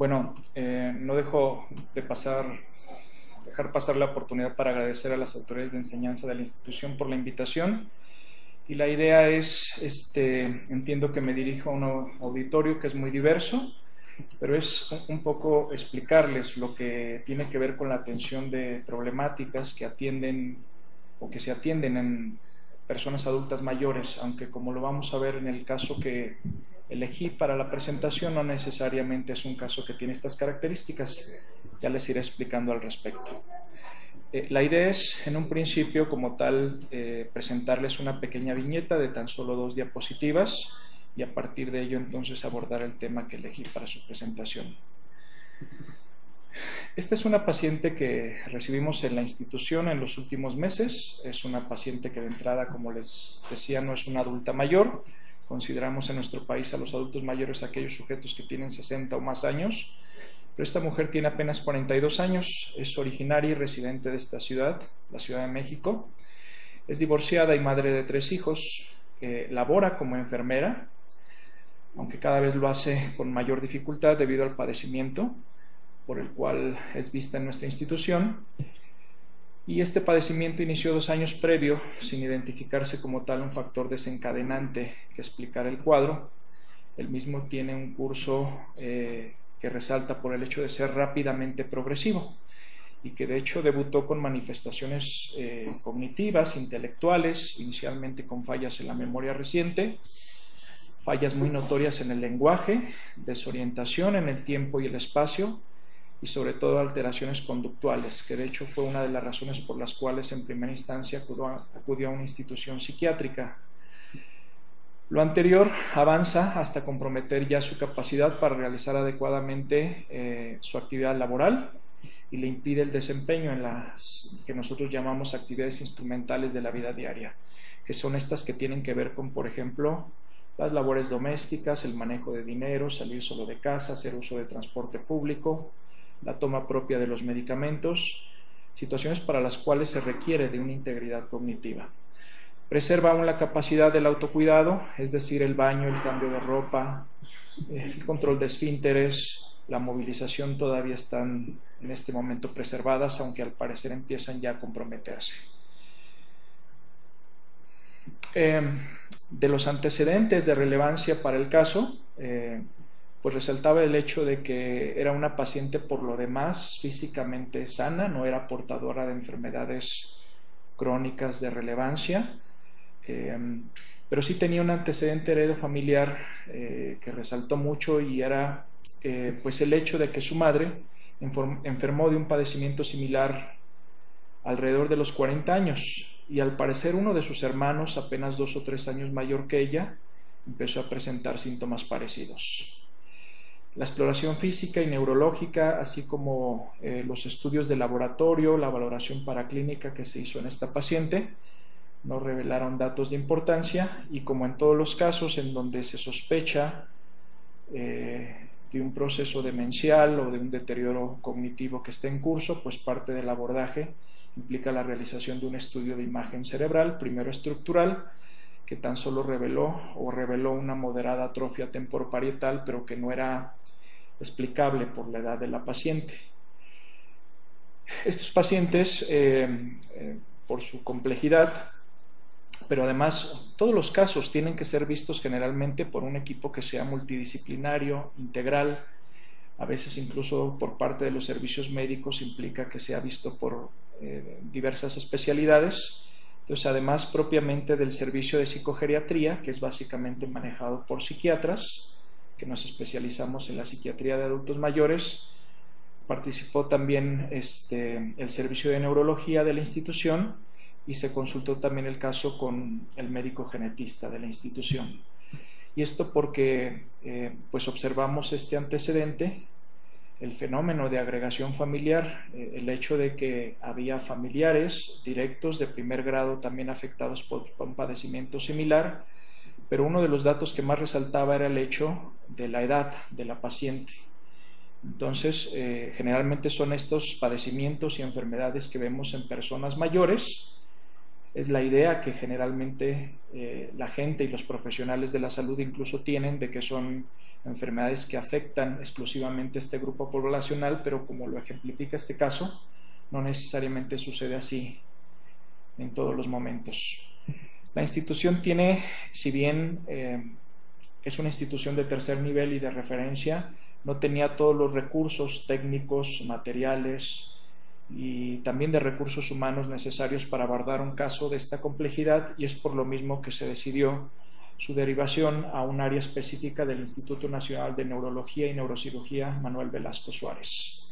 Bueno, no dejo de dejar pasar la oportunidad para agradecer a las autoridades de enseñanza de la institución por la invitación. Y la idea es, entiendo que me dirijo a un auditorio que es muy diverso, pero es un poco explicarles lo que tiene que ver con la atención de problemáticas que atienden o que se atienden en personas adultas mayores, aunque como lo vamos a ver en el caso que elegí para la presentación, no necesariamente es un caso que tiene estas características. Ya les iré explicando al respecto. La idea es, en un principio, como tal, presentarles una pequeña viñeta de tan solo 2 diapositivas y a partir de ello entonces abordar el tema que elegí para su presentación. Esta es una paciente que recibimos en la institución en los últimos meses. Es una paciente que de entrada, como les decía, no es una adulta mayor. Consideramos en nuestro país a los adultos mayores aquellos sujetos que tienen 60 o más años. Pero esta mujer tiene apenas 42 años, es originaria y residente de esta ciudad, la Ciudad de México. Es divorciada y madre de 3 hijos. Labora como enfermera, aunque cada vez lo hace con mayor dificultad debido al padecimiento por el cual es vista en nuestra institución. Y este padecimiento inició 2 años previo, sin identificarse como tal un factor desencadenante que explicara el cuadro. El mismo tiene un curso que resalta por el hecho de ser rápidamente progresivo y que de hecho debutó con manifestaciones cognitivas, intelectuales, inicialmente con fallas en la memoria reciente, fallas muy notorias en el lenguaje, desorientación en el tiempo y el espacio y sobre todo alteraciones conductuales, que de hecho fue una de las razones por las cuales en primera instancia acudió a una institución psiquiátrica. Lo anterior avanza hasta comprometer ya su capacidad para realizar adecuadamente su actividad laboral y le impide el desempeño en las que nosotros llamamos actividades instrumentales de la vida diaria, que son estas que tienen que ver con, por ejemplo, las labores domésticas, el manejo de dinero, salir solo de casa, hacer uso de transporte público, la toma propia de los medicamentos, situaciones para las cuales se requiere de una integridad cognitiva. Preserva aún la capacidad del autocuidado, es decir, el baño, el cambio de ropa, el control de esfínteres, la movilización todavía están en este momento preservadas, aunque al parecer empiezan ya a comprometerse. De los antecedentes de relevancia para el caso, pues resaltaba el hecho de que era una paciente por lo demás físicamente sana, no era portadora de enfermedades crónicas de relevancia, pero sí tenía un antecedente heredo familiar que resaltó mucho y era pues el hecho de que su madre enfermó de un padecimiento similar alrededor de los 40 años y al parecer uno de sus hermanos, apenas 2 o 3 años mayor que ella, empezó a presentar síntomas parecidos. La exploración física y neurológica, así como los estudios de laboratorio, la valoración paraclínica que se hizo en esta paciente, no revelaron datos de importancia y como en todos los casos en donde se sospecha de un proceso demencial o de un deterioro cognitivo que esté en curso, pues parte del abordaje implica la realización de un estudio de imagen cerebral, primero estructural, que tan solo reveló una moderada atrofia temporoparietal, pero que no era explicable por la edad de la paciente. Estos pacientes, por su complejidad, pero además todos los casos tienen que ser vistos generalmente por un equipo que sea multidisciplinario, integral, a veces incluso por parte de los servicios médicos implica que sea visto por diversas especialidades. Entonces, además propiamente del servicio de psicogeriatría, que es básicamente manejado por psiquiatras, que nos especializamos en la psiquiatría de adultos mayores, participó también el servicio de neurología de la institución y se consultó también el caso con el médico genetista de la institución. Y esto porque pues observamos este antecedente, el fenómeno de agregación familiar, el hecho de que había familiares directos de primer grado también afectados por un padecimiento similar, pero uno de los datos que más resaltaba era el hecho de la edad de la paciente. Entonces, generalmente son estos padecimientos y enfermedades que vemos en personas mayores, Es la idea que generalmente la gente y los profesionales de la salud incluso tienen de que son enfermedades que afectan exclusivamente a este grupo poblacional, pero como lo ejemplifica este caso, no necesariamente sucede así en todos los momentos. La institución tiene, si bien es una institución de tercer nivel y de referencia, no tenía todos los recursos técnicos, materiales y también de recursos humanos necesarios para abordar un caso de esta complejidad, y es por lo mismo que se decidió su derivación a un área específica del Instituto Nacional de Neurología y Neurocirugía Manuel Velasco Suárez.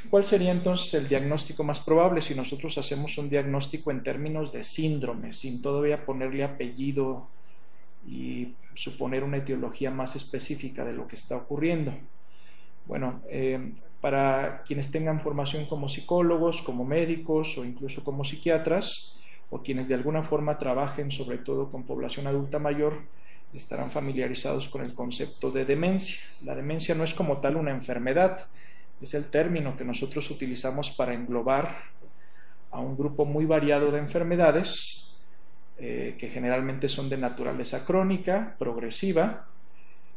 ¿Cuál sería entonces el diagnóstico más probable si nosotros hacemos un diagnóstico en términos de síndrome, sin todavía ponerle apellido y suponer una etiología más específica de lo que está ocurriendo? Bueno, para quienes tengan formación como psicólogos, como médicos o incluso como psiquiatras, o quienes de alguna forma trabajen sobre todo con población adulta mayor, estarán familiarizados con el concepto de demencia. La demencia no es como tal una enfermedad, es el término que nosotros utilizamos para englobar a un grupo muy variado de enfermedades que generalmente son de naturaleza crónica, progresiva,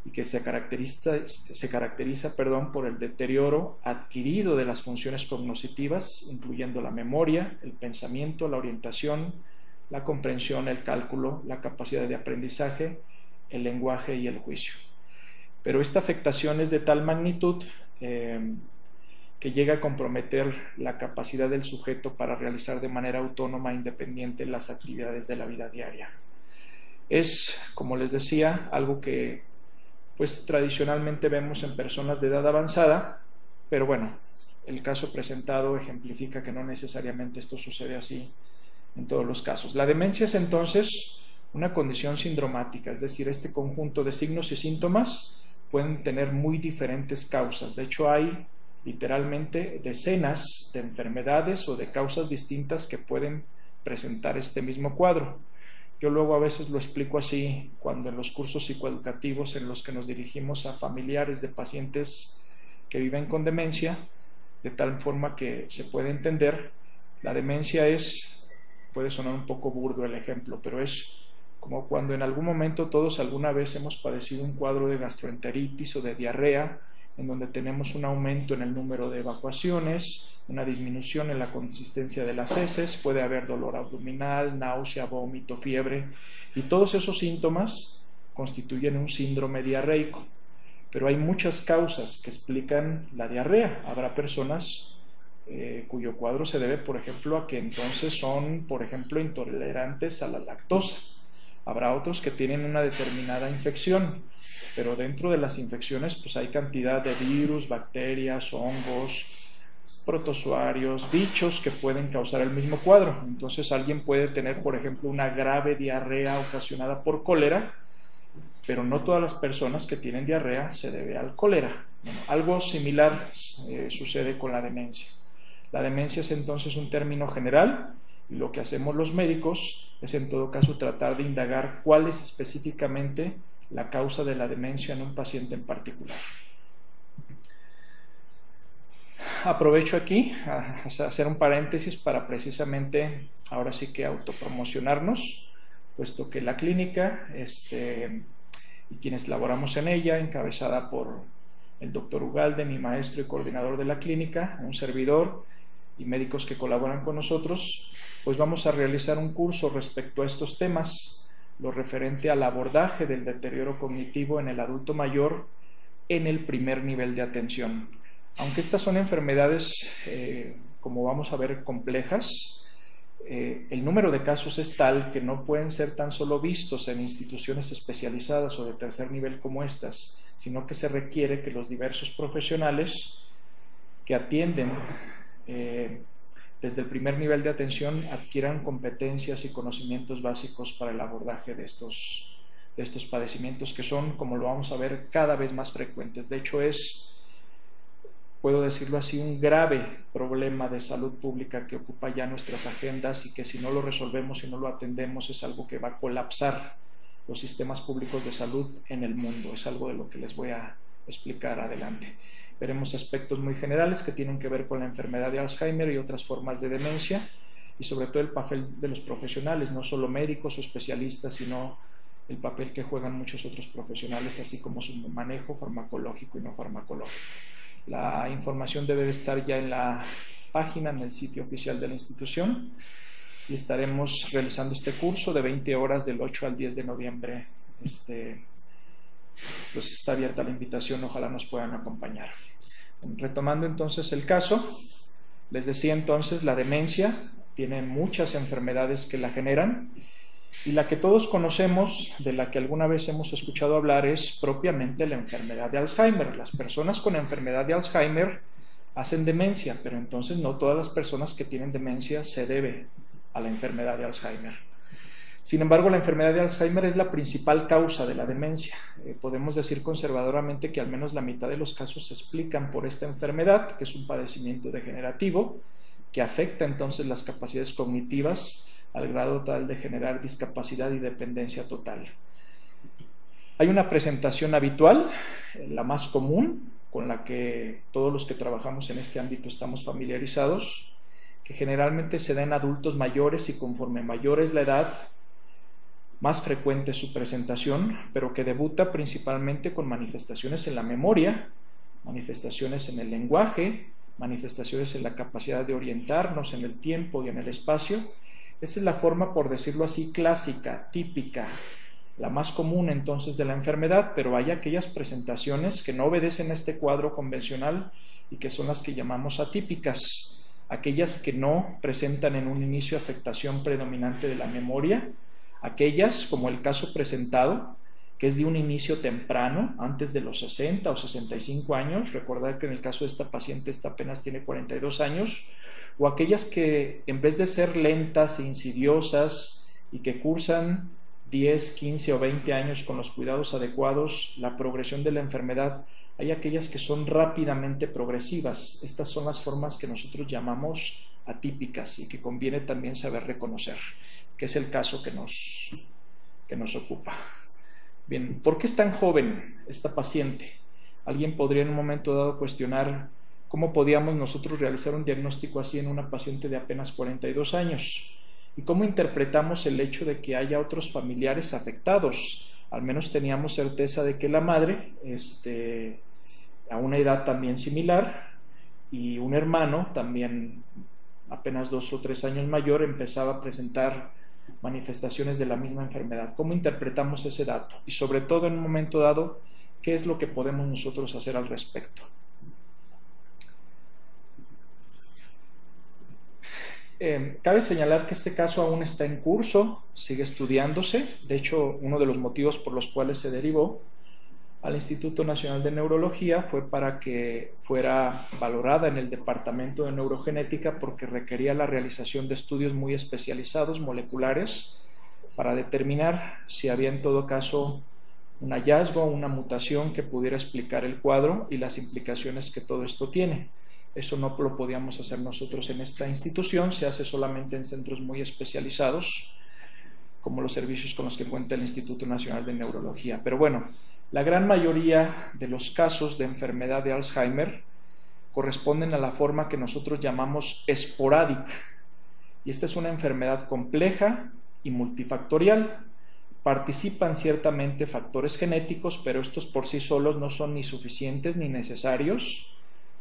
y que se caracteriza por el deterioro adquirido de las funciones cognitivas, incluyendo la memoria, el pensamiento, la orientación, la comprensión, el cálculo, la capacidad de aprendizaje, el lenguaje y el juicio. Pero esta afectación es de tal magnitud que llega a comprometer la capacidad del sujeto para realizar de manera autónoma e independiente las actividades de la vida diaria. Es, como les decía, algo que pues tradicionalmente vemos en personas de edad avanzada, pero bueno, el caso presentado ejemplifica que no necesariamente esto sucede así en todos los casos. La demencia es entonces una condición sindromática, es decir, este conjunto de signos y síntomas pueden tener muy diferentes causas. De hecho, hay literalmente decenas de enfermedades o de causas distintas que pueden presentar este mismo cuadro. Yo luego a veces lo explico así cuando en los cursos psicoeducativos en los que nos dirigimos a familiares de pacientes que viven con demencia, de tal forma que se puede entender, la demencia puede sonar un poco burdo el ejemplo, pero es como cuando en algún momento todos alguna vez hemos padecido un cuadro de gastroenteritis o de diarrea, en donde tenemos un aumento en el número de evacuaciones, una disminución en la consistencia de las heces, puede haber dolor abdominal, náusea, vómito, fiebre, y todos esos síntomas constituyen un síndrome diarreico. Pero hay muchas causas que explican la diarrea. Habrá personas cuyo cuadro se debe, por ejemplo, a que entonces son, por ejemplo, intolerantes a la lactosa. Habrá otros que tienen una determinada infección, pero dentro de las infecciones pues hay cantidad de virus, bacterias, hongos, protozoarios, bichos que pueden causar el mismo cuadro. Entonces alguien puede tener, por ejemplo, una grave diarrea ocasionada por cólera, pero no todas las personas que tienen diarrea se debe al cólera. Bueno, algo similar sucede con la demencia. La demencia es entonces un término general, y lo que hacemos los médicos es en todo caso tratar de indagar cuál es específicamente la causa de la demencia en un paciente en particular. Aprovecho aquí a hacer un paréntesis para precisamente ahora sí que autopromocionarnos, puesto que la clínica y quienes laboramos en ella, encabezada por el doctor Ugalde, mi maestro y coordinador de la clínica, un servidor y médicos que colaboran con nosotros, pues vamos a realizar un curso respecto a estos temas, lo referente al abordaje del deterioro cognitivo en el adulto mayor en el primer nivel de atención. Aunque estas son enfermedades, como vamos a ver, complejas, el número de casos es tal que no pueden ser tan solo vistos en instituciones especializadas o de tercer nivel como estas, sino que se requiere que los diversos profesionales que atienden desde el primer nivel de atención adquieran competencias y conocimientos básicos para el abordaje de estos padecimientos que son, como lo vamos a ver, cada vez más frecuentes. De hecho, puedo decirlo así, un grave problema de salud pública que ocupa ya nuestras agendas y que si no lo resolvemos, si no lo atendemos, es algo que va a colapsar los sistemas públicos de salud en el mundo. Es algo de lo que les voy a explicar adelante. Veremos aspectos muy generales que tienen que ver con la enfermedad de Alzheimer y otras formas de demencia, y sobre todo el papel de los profesionales, no solo médicos o especialistas, sino el papel que juegan muchos otros profesionales, así como su manejo farmacológico y no farmacológico. La información debe de estar ya en la página, en el sitio oficial de la institución, y estaremos realizando este curso de 20 horas del 8 al 10 de noviembre. Entonces está abierta la invitación, ojalá nos puedan acompañar. Retomando entonces el caso, les decía entonces, la demencia tiene muchas enfermedades que la generan, y la que todos conocemos, de la que alguna vez hemos escuchado hablar, es propiamente la enfermedad de Alzheimer. Las personas con enfermedad de Alzheimer hacen demencia, pero entonces no todas las personas que tienen demencia se debe a la enfermedad de Alzheimer. Sin embargo, la enfermedad de Alzheimer es la principal causa de la demencia. Podemos decir conservadoramente que al menos la mitad de los casos se explican por esta enfermedad, que es un padecimiento degenerativo, que afecta entonces las capacidades cognitivas al grado tal de generar discapacidad y dependencia total. Hay una presentación habitual, la más común, con la que todos los que trabajamos en este ámbito estamos familiarizados, que generalmente se da en adultos mayores y conforme mayor es la edad, más frecuente es su presentación, pero que debuta principalmente con manifestaciones en la memoria, manifestaciones en el lenguaje, manifestaciones en la capacidad de orientarnos en el tiempo y en el espacio. Esa es la forma, por decirlo así, clásica, típica, la más común entonces de la enfermedad, pero hay aquellas presentaciones que no obedecen a este cuadro convencional y que son las que llamamos atípicas, aquellas que no presentan en un inicio afectación predominante de la memoria, aquellas como el caso presentado, que es de un inicio temprano, antes de los 60 o 65 años, recordar que en el caso de esta paciente esta apenas tiene 42 años, o aquellas que en vez de ser lentas e insidiosas y que cursan 10, 15 o 20 años con los cuidados adecuados, la progresión de la enfermedad, hay aquellas que son rápidamente progresivas. Estas son las formas que nosotros llamamos atípicas y que conviene también saber reconocer, que es el caso que nos ocupa. Bien, ¿por qué es tan joven esta paciente? Alguien podría en un momento dado cuestionar cómo podíamos nosotros realizar un diagnóstico así en una paciente de apenas 42 años y cómo interpretamos el hecho de que haya otros familiares afectados. Al menos teníamos certeza de que la madre, a una edad también similar, y un hermano también apenas 2 o 3 años mayor empezaba a presentar manifestaciones de la misma enfermedad. ¿Cómo interpretamos ese dato? Y sobre todo en un momento dado, ¿qué es lo que podemos nosotros hacer al respecto? Cabe señalar que este caso aún está en curso, sigue estudiándose. De hecho, uno de los motivos por los cuales se derivó al Instituto Nacional de Neurología fue para que fuera valorada en el Departamento de Neurogenética, porque requería la realización de estudios muy especializados, moleculares, para determinar si había en todo caso un hallazgo o una mutación que pudiera explicar el cuadro y las implicaciones que todo esto tiene. Eso no lo podíamos hacer nosotros en esta institución, se hace solamente en centros muy especializados, como los servicios con los que cuenta el Instituto Nacional de Neurología. Pero bueno, la gran mayoría de los casos de enfermedad de Alzheimer corresponden a la forma que nosotros llamamos esporádica. Y esta es una enfermedad compleja y multifactorial. Participan ciertamente factores genéticos, pero estos por sí solos no son ni suficientes ni necesarios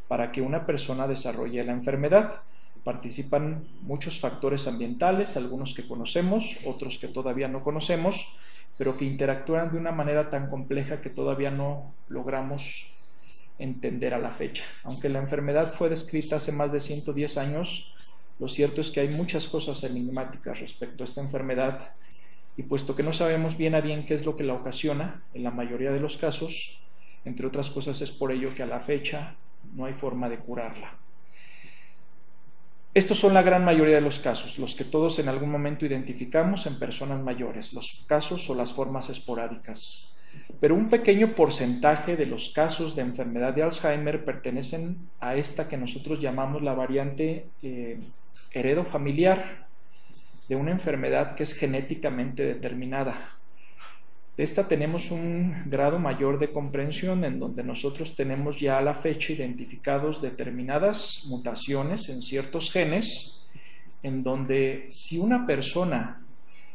para que una persona desarrolle la enfermedad. Participan muchos factores ambientales, algunos que conocemos, otros que todavía no conocemos, pero que interactúan de una manera tan compleja que todavía no logramos entender a la fecha. Aunque la enfermedad fue descrita hace más de 110 años, lo cierto es que hay muchas cosas enigmáticas respecto a esta enfermedad, y puesto que no sabemos bien a bien qué es lo que la ocasiona, en la mayoría de los casos, entre otras cosas es por ello que a la fecha no hay forma de curarla. Estos son la gran mayoría de los casos, los que todos en algún momento identificamos en personas mayores, los casos o las formas esporádicas. Pero un pequeño porcentaje de los casos de enfermedad de Alzheimer pertenecen a esta que nosotros llamamos la variante heredofamiliar, de una enfermedad que es genéticamente determinada. De esta tenemos un grado mayor de comprensión, en donde nosotros tenemos ya a la fecha identificados determinadas mutaciones en ciertos genes en donde si una persona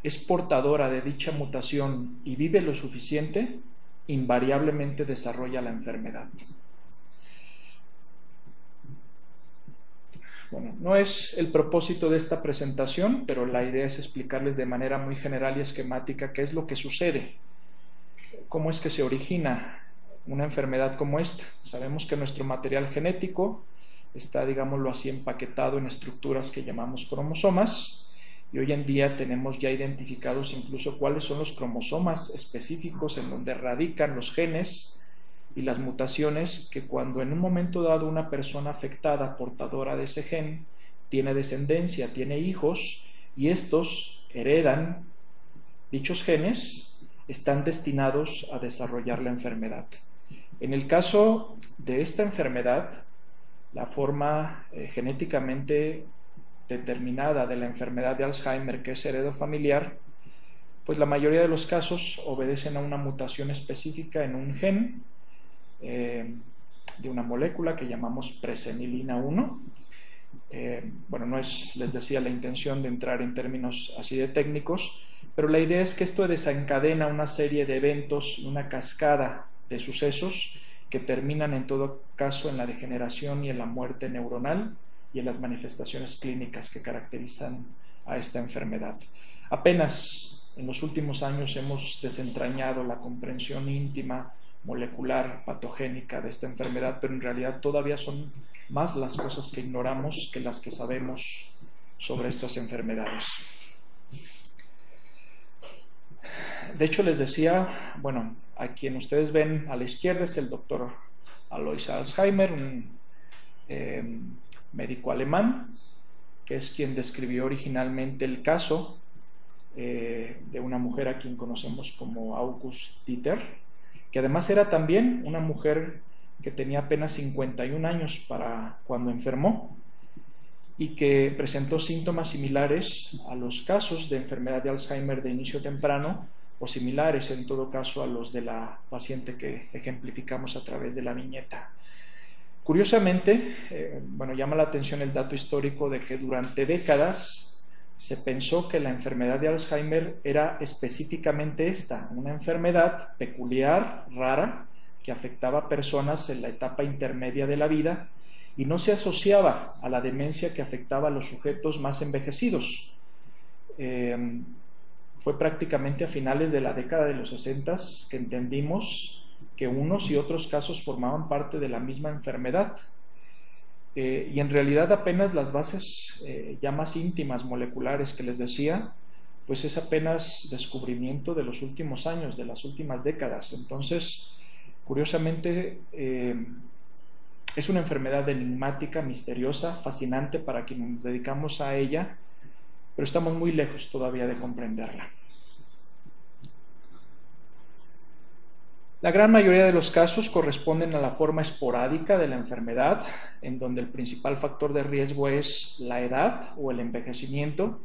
es portadora de dicha mutación y vive lo suficiente, invariablemente desarrolla la enfermedad. Bueno, no es el propósito de esta presentación, pero la idea es explicarles de manera muy general y esquemática qué es lo que sucede, cómo es que se origina una enfermedad como esta. Sabemos que nuestro material genético está, digámoslo así, empaquetado en estructuras que llamamos cromosomas, y hoy en día tenemos ya identificados incluso cuáles son los cromosomas específicos en donde radican los genes y las mutaciones que cuando en un momento dado una persona afectada, portadora de ese gen, tiene descendencia, tiene hijos, y estos heredan dichos genes, están destinados a desarrollar la enfermedad. En el caso de esta enfermedad, la forma genéticamente determinada de la enfermedad de Alzheimer, que es heredofamiliar, pues la mayoría de los casos obedecen a una mutación específica en un gen de una molécula que llamamos presenilina 1. Bueno, no es, les decía, la intención de entrar en términos así de técnicos, pero la idea es que esto desencadena una serie de eventos, una cascada de sucesos que terminan en todo caso en la degeneración y en la muerte neuronal y en las manifestaciones clínicas que caracterizan a esta enfermedad. Apenas en los últimos años hemos desentrañado la comprensión íntima, molecular, patogénica de esta enfermedad, pero en realidad todavía son más las cosas que ignoramos que las que sabemos sobre estas enfermedades. De hecho, les decía, bueno, a quien ustedes ven a la izquierda es el doctor Alois Alzheimer, un médico alemán, que es quien describió originalmente el caso de una mujer a quien conocemos como August Dieter, que además era también una mujer que tenía apenas 51 años para cuando enfermó y que presentó síntomas similares a los casos de enfermedad de Alzheimer de inicio temprano, o similares en todo caso a los de la paciente que ejemplificamos a través de la viñeta. Curiosamente, bueno, llama la atención el dato histórico de que durante décadas se pensó que la enfermedad de Alzheimer era específicamente esta, una enfermedad peculiar, rara, que afectaba a personas en la etapa intermedia de la vida y no se asociaba a la demencia que afectaba a los sujetos más envejecidos. Fue prácticamente a finales de la década de los 60 que entendimos que unos y otros casos formaban parte de la misma enfermedad. Y en realidad apenas las bases ya más íntimas moleculares que les decía, pues es apenas descubrimiento de los últimos años, de las últimas décadas. Entonces, curiosamente, es una enfermedad enigmática, misteriosa, fascinante para quienes nos dedicamos a ella, pero estamos muy lejos todavía de comprenderla. La gran mayoría de los casos corresponden a la forma esporádica de la enfermedad, en donde el principal factor de riesgo es la edad o el envejecimiento,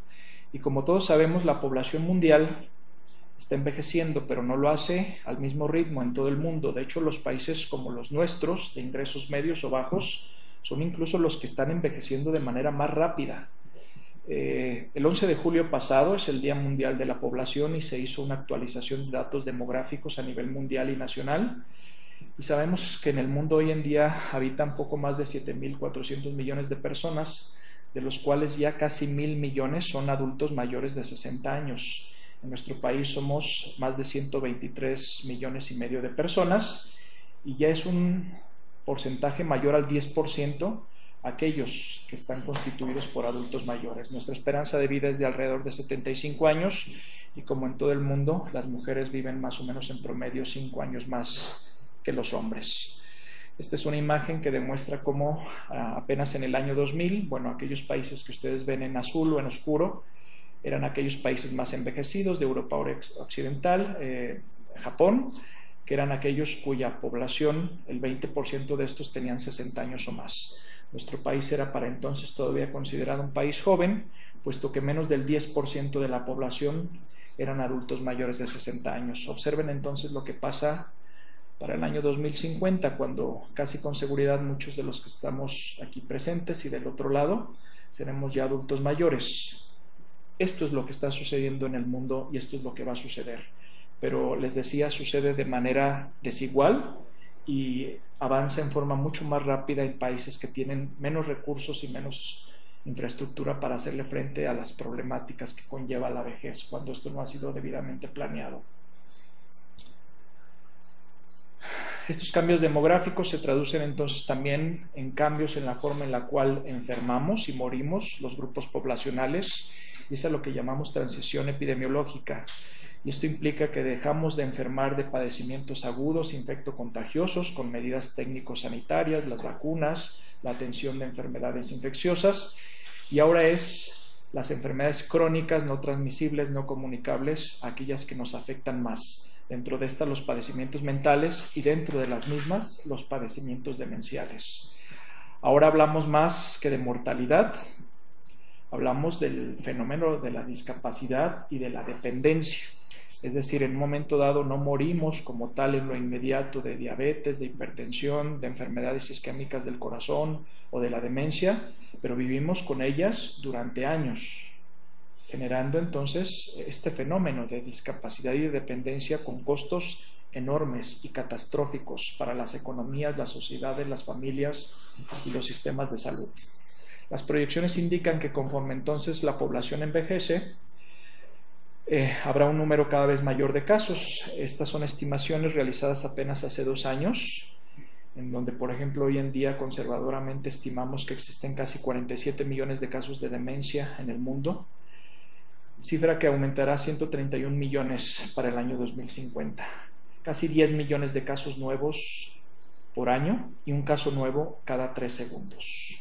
y como todos sabemos, la población mundial está envejeciendo, pero no lo hace al mismo ritmo en todo el mundo. De hecho, los países como los nuestros, de ingresos medios o bajos, son incluso los que están envejeciendo de manera más rápida. El 11 de julio pasado es el Día Mundial de la Población y se hizo una actualización de datos demográficos a nivel mundial y nacional, y sabemos que en el mundo hoy en día habitan poco más de 7.400 millones de personas, de los cuales ya casi 1.000 millones son adultos mayores de 60 años. En nuestro país somos más de 123 millones y medio de personas y ya es un porcentaje mayor al 10% aquellos que están constituidos por adultos mayores. Nuestra esperanza de vida es de alrededor de 75 años y como en todo el mundo, las mujeres viven más o menos en promedio 5 años más que los hombres. Esta es una imagen que demuestra cómo apenas en el año 2000, bueno, aquellos países que ustedes ven en azul o en oscuro, eran aquellos países más envejecidos de Europa Occidental, Japón, que eran aquellos cuya población, el 20% de estos tenían 60 años o más. Nuestro país era para entonces todavía considerado un país joven, puesto que menos del 10% de la población eran adultos mayores de 60 años. Observen entonces lo que pasa para el año 2050, cuando casi con seguridad muchos de los que estamos aquí presentes y del otro lado seremos ya adultos mayores. Esto es lo que está sucediendo en el mundo y esto es lo que va a suceder. Pero les decía, sucede de manera desigual y avanza en forma mucho más rápida en países que tienen menos recursos y menos infraestructura para hacerle frente a las problemáticas que conlleva la vejez cuando esto no ha sido debidamente planeado. Estos cambios demográficos se traducen entonces también en cambios en la forma en la cual enfermamos y morimos los grupos poblacionales, y es a lo que llamamos transición epidemiológica. Y esto implica que dejamos de enfermar de padecimientos agudos, infectocontagiosos, con medidas técnico-sanitarias, las vacunas, la atención de enfermedades infecciosas, y ahora es las enfermedades crónicas, no transmisibles, no comunicables, aquellas que nos afectan más. Dentro de estas los padecimientos mentales y dentro de las mismas los padecimientos demenciales. Ahora hablamos más que de mortalidad, hablamos del fenómeno de la discapacidad y de la dependencia. Es decir, en un momento dado no morimos como tal en lo inmediato de diabetes, de hipertensión, de enfermedades isquémicas del corazón o de la demencia, pero vivimos con ellas durante años, generando entonces este fenómeno de discapacidad y de dependencia con costos enormes y catastróficos para las economías, las sociedades, las familias y los sistemas de salud. Las proyecciones indican que conforme entonces la población envejece, habrá un número cada vez mayor de casos. Estas son estimaciones realizadas apenas hace 2 años, en donde, por ejemplo, hoy en día conservadoramente estimamos que existen casi 47 millones de casos de demencia en el mundo, cifra que aumentará a 131 millones para el año 2050. Casi 10 millones de casos nuevos por año y un caso nuevo cada 3 segundos.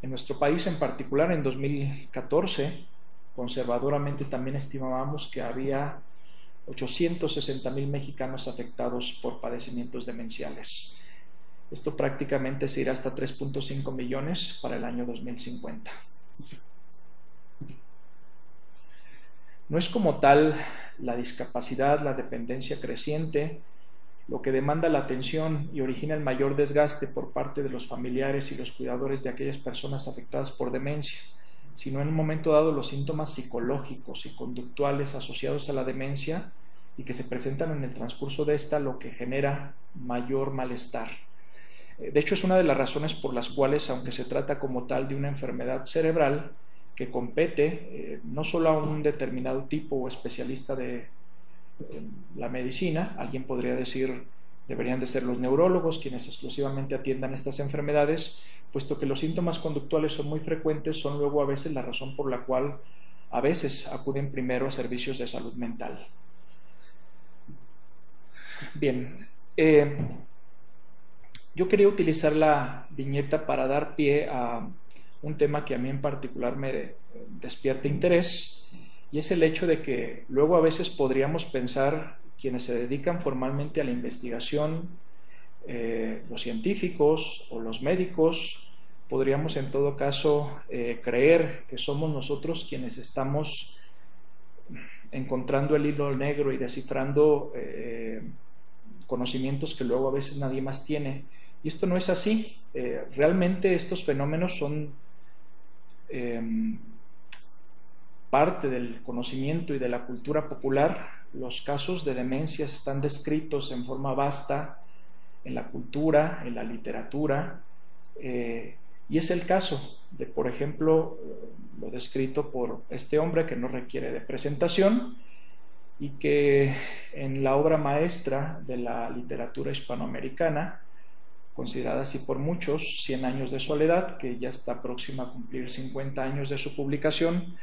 En nuestro país en particular, en 2014, conservadoramente también estimábamos que había 860,000 mexicanos afectados por padecimientos demenciales. Esto prácticamente se irá hasta 3.5 millones para el año 2050. No es como tal la discapacidad, la dependencia creciente, lo que demanda la atención y origina el mayor desgaste por parte de los familiares y los cuidadores de aquellas personas afectadas por demencia, sino en un momento dado los síntomas psicológicos y conductuales asociados a la demencia y que se presentan en el transcurso de esta, lo que genera mayor malestar. De hecho, es una de las razones por las cuales, aunque se trata como tal de una enfermedad cerebral que compete no solo a un determinado tipo o especialista de la medicina, alguien podría decir deberían de ser los neurólogos quienes exclusivamente atiendan estas enfermedades, puesto que los síntomas conductuales son muy frecuentes, son luego a veces la razón por la cual a veces acuden primero a servicios de salud mental. Bien, yo quería utilizar la viñeta para dar pie a un tema que a mí en particular me despierta interés, y es el hecho de que luego a veces podríamos pensar, quienes se dedican formalmente a la investigación, los científicos o los médicos, podríamos en todo caso creer que somos nosotros quienes estamos encontrando el hilo negro y descifrando conocimientos que luego a veces nadie más tiene. Y esto no es así. Realmente estos fenómenos son parte del conocimiento y de la cultura popular. Los casos de demencias están descritos en forma vasta en la cultura, en la literatura, y es el caso de, por ejemplo, lo descrito por este hombre que no requiere de presentación y que en la obra maestra de la literatura hispanoamericana, considerada así por muchos, 100 años de soledad, que ya está próxima a cumplir 50 años de su publicación,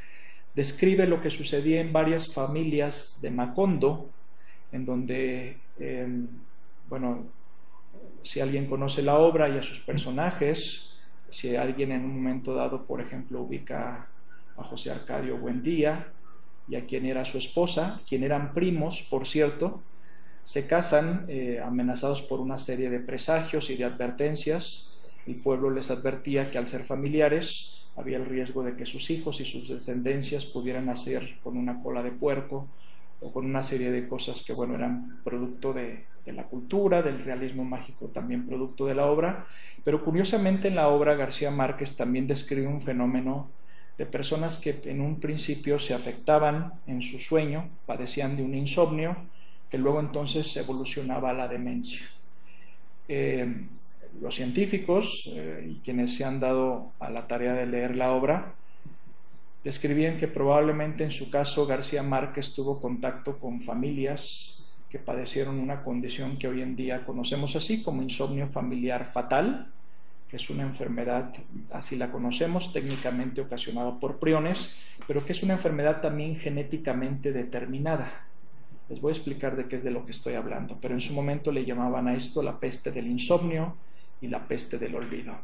describe lo que sucedía en varias familias de Macondo, en donde, bueno, si alguien conoce la obra y a sus personajes, si alguien en un momento dado, por ejemplo, ubica a José Arcadio Buendía y a quien era su esposa, quien eran primos, por cierto, se casan amenazados por una serie de presagios y de advertencias. El pueblo les advertía que al ser familiares había el riesgo de que sus hijos y sus descendencias pudieran nacer con una cola de puerco o con una serie de cosas que, bueno, eran producto de la cultura, del realismo mágico, también producto de la obra. Pero curiosamente en la obra García Márquez también describe un fenómeno de personas que en un principio se afectaban en su sueño, padecían de un insomnio, que luego entonces evolucionaba a la demencia. Los científicos y quienes se han dado a la tarea de leer la obra describían que probablemente en su caso García Márquez tuvo contacto con familias que padecieron una condición que hoy en día conocemos así como insomnio familiar fatal, que es una enfermedad, así la conocemos, técnicamente ocasionada por priones, pero que es una enfermedad también genéticamente determinada. Les voy a explicar de qué es de lo que estoy hablando, pero en su momento le llamaban a esto la peste del insomnio y la peste del olvido.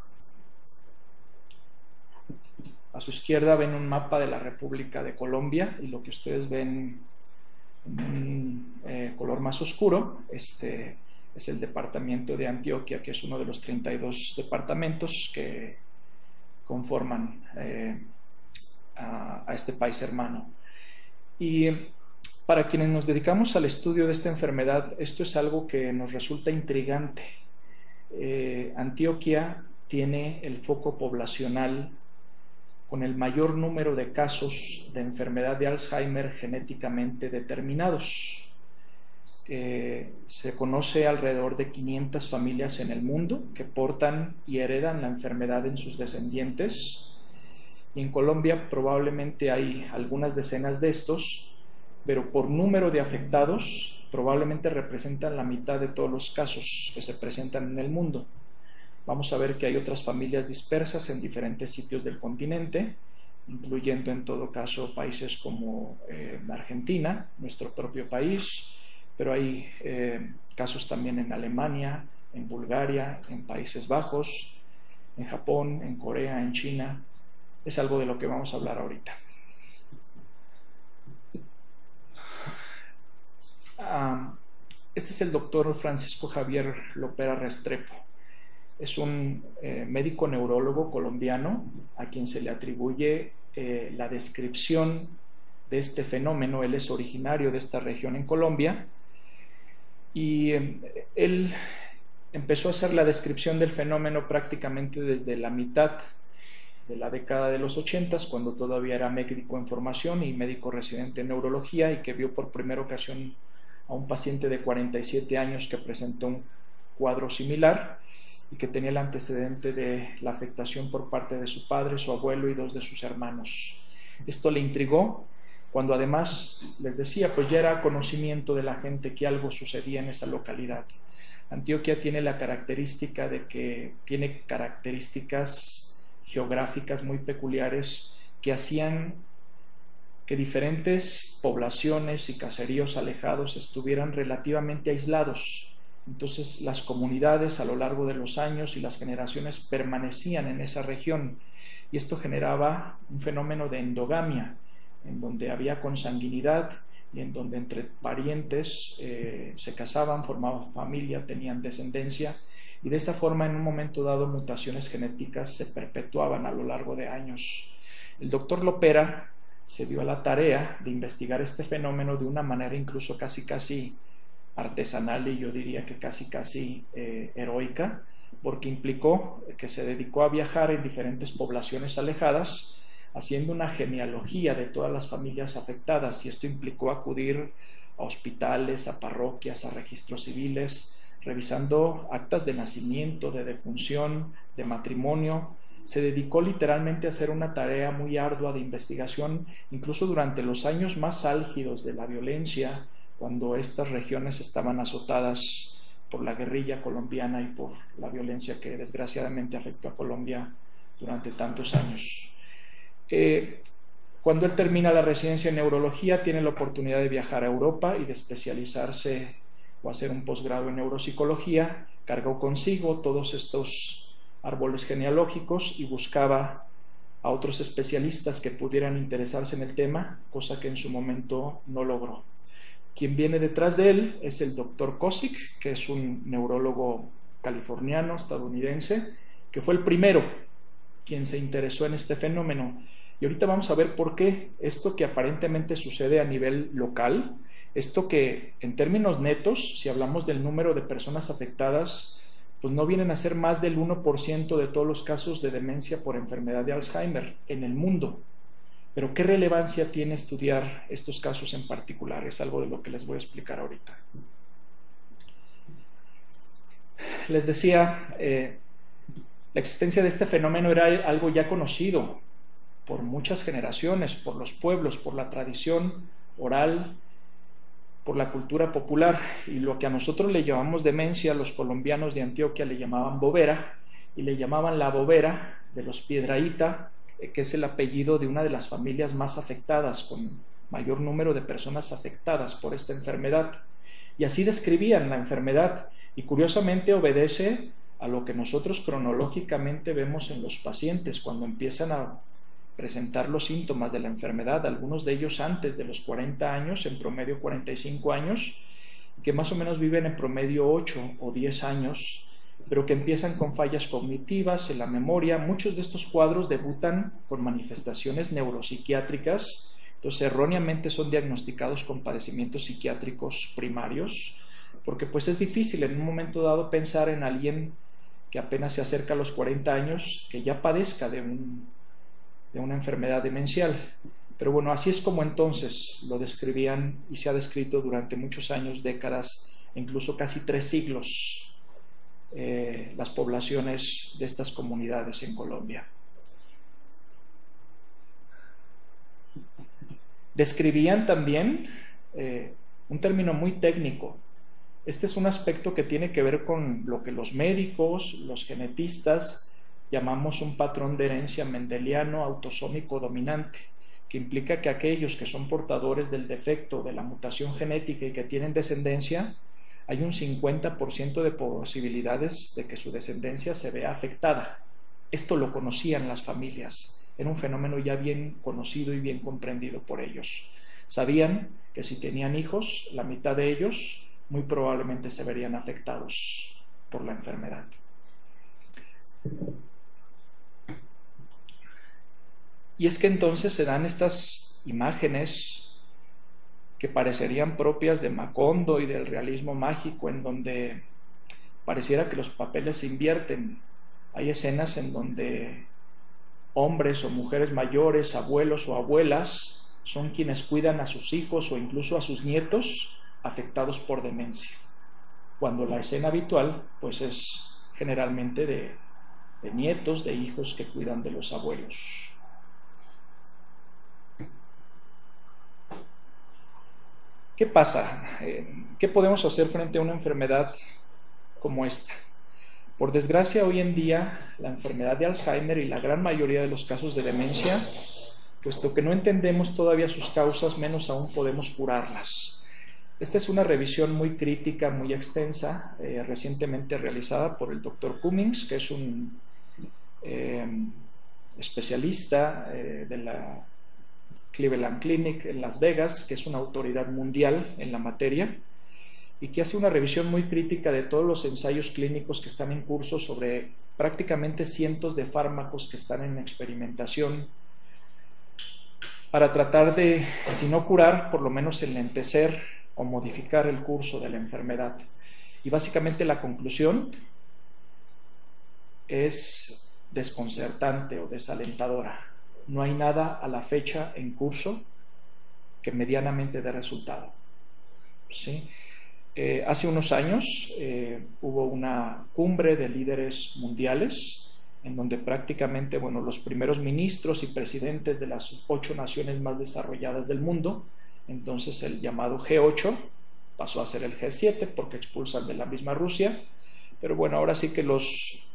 A su izquierda ven un mapa de la República de Colombia y lo que ustedes ven en color más oscuro, es el departamento de Antioquia, que es uno de los 32 departamentos que conforman a este país hermano. Y para quienes nos dedicamos al estudio de esta enfermedad, esto es algo que nos resulta intrigante. Antioquia tiene el foco poblacional con el mayor número de casos de enfermedad de Alzheimer genéticamente determinados. Se conoce alrededor de 500 familias en el mundo que portan y heredan la enfermedad en sus descendientes. Y en Colombia probablemente hay algunas decenas de estos, pero por número de afectados probablemente representan la mitad de todos los casos que se presentan en el mundo. Vamos a ver que hay otras familias dispersas en diferentes sitios del continente, incluyendo en todo caso países como Argentina, nuestro propio país, pero hay casos también en Alemania, en Bulgaria, en Países Bajos, en Japón, en Corea, en China. Es algo de lo que vamos a hablar ahorita. Este es el doctor Francisco Javier Lopera Restrepo. Es un médico neurólogo colombiano a quien se le atribuye la descripción de este fenómeno. Él es originario de esta región en Colombia y él empezó a hacer la descripción del fenómeno prácticamente desde la mitad de la década de los 80, cuando todavía era médico en formación y médico residente en neurología, y que vio por primera ocasión a un paciente de 47 años que presentó un cuadro similar y que tenía el antecedente de la afectación por parte de su padre, su abuelo y 2 de sus hermanos. Esto le intrigó cuando además, les decía, pues ya era conocimiento de la gente que algo sucedía en esa localidad. Antioquia tiene la característica de que tiene características geográficas muy peculiares que hacían que diferentes poblaciones y caseríos alejados estuvieran relativamente aislados. Entonces las comunidades a lo largo de los años y las generaciones permanecían en esa región, y esto generaba un fenómeno de endogamia, en donde había consanguinidad y en donde entre parientes se casaban, formaban familia, tenían descendencia, y de esa forma en un momento dado mutaciones genéticas se perpetuaban a lo largo de años. El doctor Lopera se dio a la tarea de investigar este fenómeno de una manera incluso casi artesanal, y yo diría que casi heroica, porque implicó que se dedicó a viajar en diferentes poblaciones alejadas haciendo una genealogía de todas las familias afectadas, y esto implicó acudir a hospitales, a parroquias, a registros civiles, revisando actas de nacimiento, de defunción, de matrimonio. Se dedicó literalmente a hacer una tarea muy ardua de investigación, incluso durante los años más álgidos de la violencia, cuando estas regiones estaban azotadas por la guerrilla colombiana y por la violencia que desgraciadamente afectó a Colombia durante tantos años. Cuando él termina la residencia en neurología, tiene la oportunidad de viajar a Europa y de especializarse o hacer un posgrado en neuropsicología. Cargó consigo todos estos árboles genealógicos y buscaba a otros especialistas que pudieran interesarse en el tema, cosa que en su momento no logró. Quien viene detrás de él es el doctor Kosick, que es un neurólogo californiano, estadounidense, que fue el primero quien se interesó en este fenómeno. Y ahorita vamos a ver por qué esto que aparentemente sucede a nivel local, esto que en términos netos, si hablamos del número de personas afectadas, pues no vienen a ser más del 1% de todos los casos de demencia por enfermedad de Alzheimer en el mundo. Pero ¿qué relevancia tiene estudiar estos casos en particular? Es algo de lo que les voy a explicar ahorita. Les decía, la existencia de este fenómeno era algo ya conocido por muchas generaciones, por los pueblos, por la tradición oral, por la cultura popular, y lo que a nosotros le llamamos demencia, los colombianos de Antioquia le llamaban bobera, y le llamaban la bobera de los Piedrahíta, que es el apellido de una de las familias más afectadas, con mayor número de personas afectadas por esta enfermedad. Y así describían la enfermedad, y curiosamente obedece a lo que nosotros cronológicamente vemos en los pacientes cuando empiezan a presentar los síntomas de la enfermedad, algunos de ellos antes de los 40 años, en promedio 45 años, que más o menos viven en promedio 8 o 10 años, pero que empiezan con fallas cognitivas en la memoria. Muchos de estos cuadros debutan con manifestaciones neuropsiquiátricas, entonces erróneamente son diagnosticados con padecimientos psiquiátricos primarios, porque pues es difícil en un momento dado pensar en alguien que apenas se acerca a los 40 años, que ya padezca de una enfermedad demencial. Pero bueno, así es como entonces lo describían y se ha descrito durante muchos años, décadas, incluso casi 3 siglos, las poblaciones de estas comunidades en Colombia. Describían también un término muy técnico. Este es un aspecto que tiene que ver con lo que los médicos, los genetistas, llamamos un patrón de herencia mendeliano autosómico dominante, que implica que aquellos que son portadores del defecto de la mutación genética y que tienen descendencia, hay un 50% de posibilidades de que su descendencia se vea afectada. Esto lo conocían las familias, era un fenómeno ya bien conocido y bien comprendido por ellos. Sabían que si tenían hijos, la mitad de ellos muy probablemente se verían afectados por la enfermedad. Y es que entonces se dan estas imágenes que parecerían propias de Macondo y del realismo mágico, en donde pareciera que los papeles se invierten. Hay escenas en donde hombres o mujeres mayores, abuelos o abuelas, son quienes cuidan a sus hijos o incluso a sus nietos afectados por demencia, cuando la escena habitual pues es generalmente de nietos, de hijos que cuidan de los abuelos. ¿Qué pasa? ¿Qué podemos hacer frente a una enfermedad como esta? Por desgracia, hoy en día, la enfermedad de Alzheimer y la gran mayoría de los casos de demencia, puesto que no entendemos todavía sus causas, menos aún podemos curarlas. Esta es una revisión muy crítica, muy extensa, recientemente realizada por el Dr. Cummings, que es un especialista de la Cleveland Clinic en Las Vegas, que es una autoridad mundial en la materia, y que hace una revisión muy crítica de todos los ensayos clínicos que están en curso sobre prácticamente cientos de fármacos que están en experimentación para tratar de, si no curar, por lo menos enlentecer o modificar el curso de la enfermedad. Y básicamente la conclusión es desconcertante o desalentadora. No hay nada a la fecha en curso que medianamente dé resultado. ¿Sí? Hace unos años hubo una cumbre de líderes mundiales en donde prácticamente, bueno, los primeros ministros y presidentes de las 8 naciones más desarrolladas del mundo, entonces el llamado G8 pasó a ser el G7 porque expulsan de la misma Rusia, pero bueno, ahora sí que los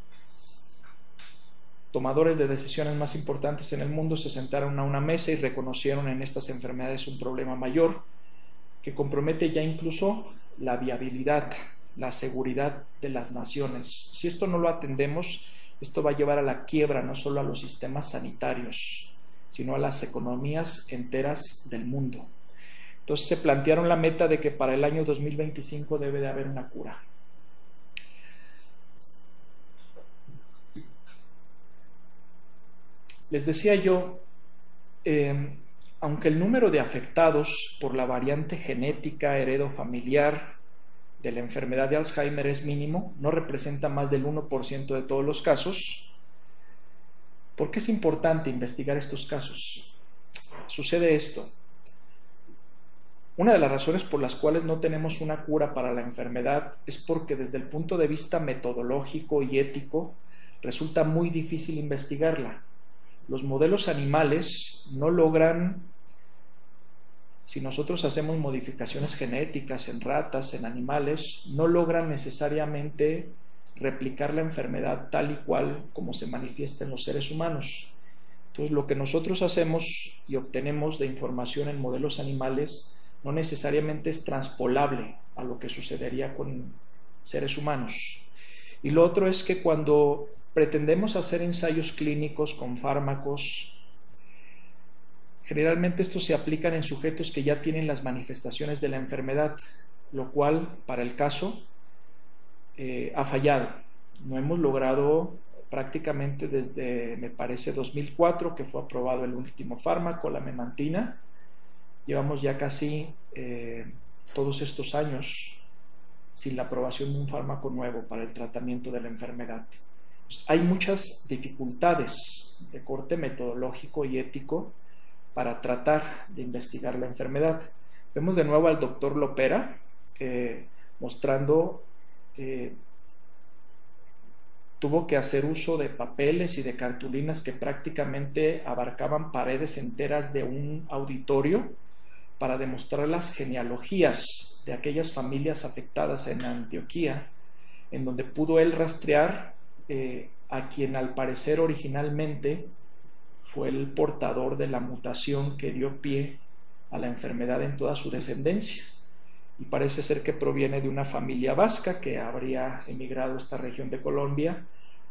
tomadores de decisiones más importantes en el mundo se sentaron a una mesa y reconocieron en estas enfermedades un problema mayor que compromete ya incluso la viabilidad, la seguridad de las naciones. Si esto no lo atendemos, esto va a llevar a la quiebra no solo a los sistemas sanitarios, sino a las economías enteras del mundo. Entonces se plantearon la meta de que para el año 2025 debe de haber una cura. Les decía yo Aunque el número de afectados por la variante genética heredofamiliar de la enfermedad de Alzheimer es mínimo, no representa más del 1% de todos los casos. ¿Por qué es importante investigar estos casos? Sucede esto. Una de las razones por las cuales no tenemos una cura para la enfermedad es porque desde el punto de vista metodológico y ético resulta muy difícil investigarla. Los modelos animales no logran, si nosotros hacemos modificaciones genéticas en ratas, en animales, no logran necesariamente replicar la enfermedad tal y cual como se manifiesta en los seres humanos. Entonces, lo que nosotros hacemos y obtenemos de información en modelos animales no necesariamente es transpolable a lo que sucedería con seres humanos. Y lo otro es que cuando pretendemos hacer ensayos clínicos con fármacos, generalmente estos se aplican en sujetos que ya tienen las manifestaciones de la enfermedad, lo cual para el caso ha fallado. No hemos logrado prácticamente desde, me parece, 2004, que fue aprobado el último fármaco, la memantina. Llevamos ya casi todos estos años sin la aprobación de un fármaco nuevo para el tratamiento de la enfermedad. Pues hay muchas dificultades de corte metodológico y ético para tratar de investigar la enfermedad. Vemos de nuevo al doctor Lopera mostrando tuvo que hacer uso de papeles y de cartulinas que prácticamente abarcaban paredes enteras de un auditorio para demostrar las genealogías de aquellas familias afectadas en Antioquía, en donde pudo él rastrear a quien al parecer originalmente fue el portador de la mutación que dio pie a la enfermedad en toda su descendencia. Y parece ser que proviene de una familia vasca que habría emigrado a esta región de Colombia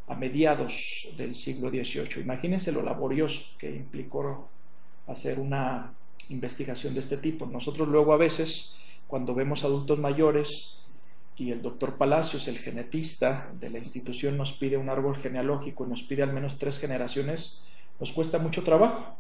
a mediados del siglo XVIII. Imagínense lo laborioso que implicó hacer una investigación de este tipo. Nosotros luego a veces, cuando vemos adultos mayores y el doctor Palacios, el genetista de la institución, nos pide un árbol genealógico y nos pide al menos 3 generaciones, nos cuesta mucho trabajo,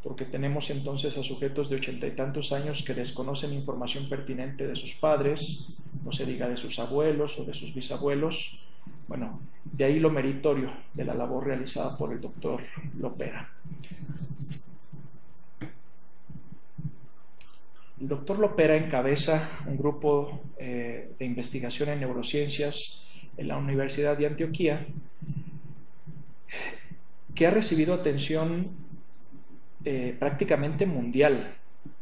porque tenemos entonces a sujetos de 80 y tantos años que desconocen información pertinente de sus padres, no se diga de sus abuelos o de sus bisabuelos. Bueno, de ahí lo meritorio de la labor realizada por el doctor Lopera. El doctor Lopera encabeza un grupo de investigación en neurociencias en la Universidad de Antioquía que ha recibido atención prácticamente mundial.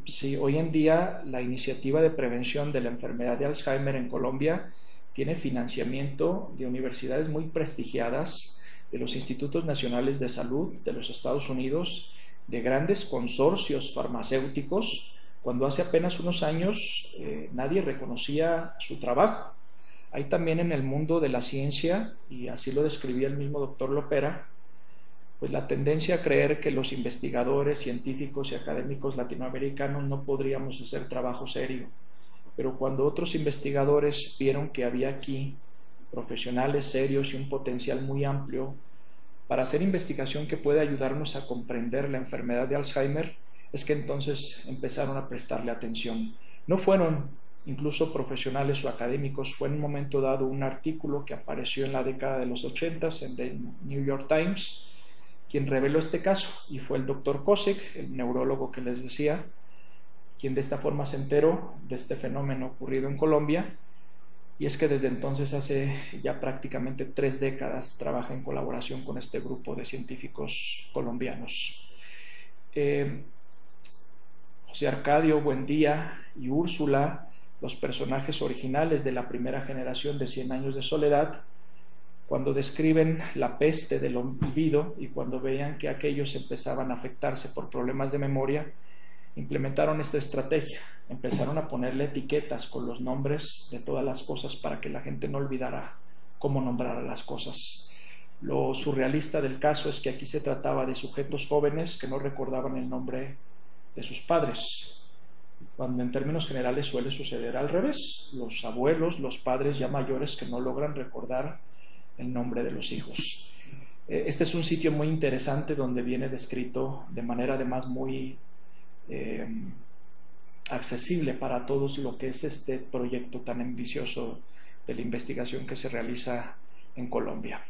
Sí, hoy en día la iniciativa de prevención de la enfermedad de Alzheimer en Colombia tiene financiamiento de universidades muy prestigiadas, de los institutos nacionales de salud de los Estados Unidos, de grandes consorcios farmacéuticos, cuando hace apenas unos años nadie reconocía su trabajo. Hay también en el mundo de la ciencia, y así lo describía el mismo doctor Lopera, pues la tendencia a creer que los investigadores, científicos y académicos latinoamericanos no podríamos hacer trabajo serio. Pero cuando otros investigadores vieron que había aquí profesionales serios y un potencial muy amplio para hacer investigación que puede ayudarnos a comprender la enfermedad de Alzheimer, es que entonces empezaron a prestarle atención. No fueron incluso profesionales o académicos, fue en un momento dado un artículo que apareció en la década de los 80 en The New York Times, quien reveló este caso, y fue el doctor Kosek, el neurólogo que les decía, quien de esta forma se enteró de este fenómeno ocurrido en Colombia, y es que desde entonces, hace ya prácticamente 3 décadas, trabaja en colaboración con este grupo de científicos colombianos. José Arcadio Buendía y Úrsula, los personajes originales de la primera generación de 100 años de soledad, cuando describen la peste del olvido y cuando veían que aquellos empezaban a afectarse por problemas de memoria, implementaron esta estrategia. Empezaron a ponerle etiquetas con los nombres de todas las cosas para que la gente no olvidara cómo nombrar a las cosas. Lo surrealista del caso es que aquí se trataba de sujetos jóvenes que no recordaban el nombre de sus padres, cuando en términos generales suele suceder al revés. Los abuelos, los padres ya mayores que no logran recordar el nombre de los hijos. Este es un sitio muy interesante donde viene descrito de manera además muy accesible para todos lo que es este proyecto tan ambicioso de la investigación que se realiza en Colombia.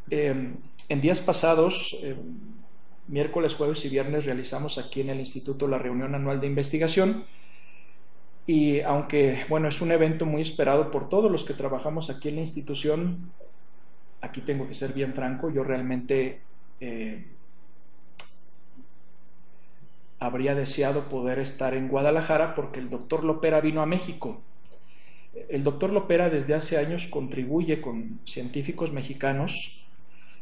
En días pasados, miércoles, jueves y viernes, realizamos aquí en el Instituto la reunión anual de investigación. Y aunque, bueno, es un evento muy esperado por todos los que trabajamos aquí en la institución, aquí tengo que ser bien franco, yo realmente habría deseado poder estar en Guadalajara porque el doctor Lopera vino a México. El doctor Lopera desde hace años contribuye con científicos mexicanos.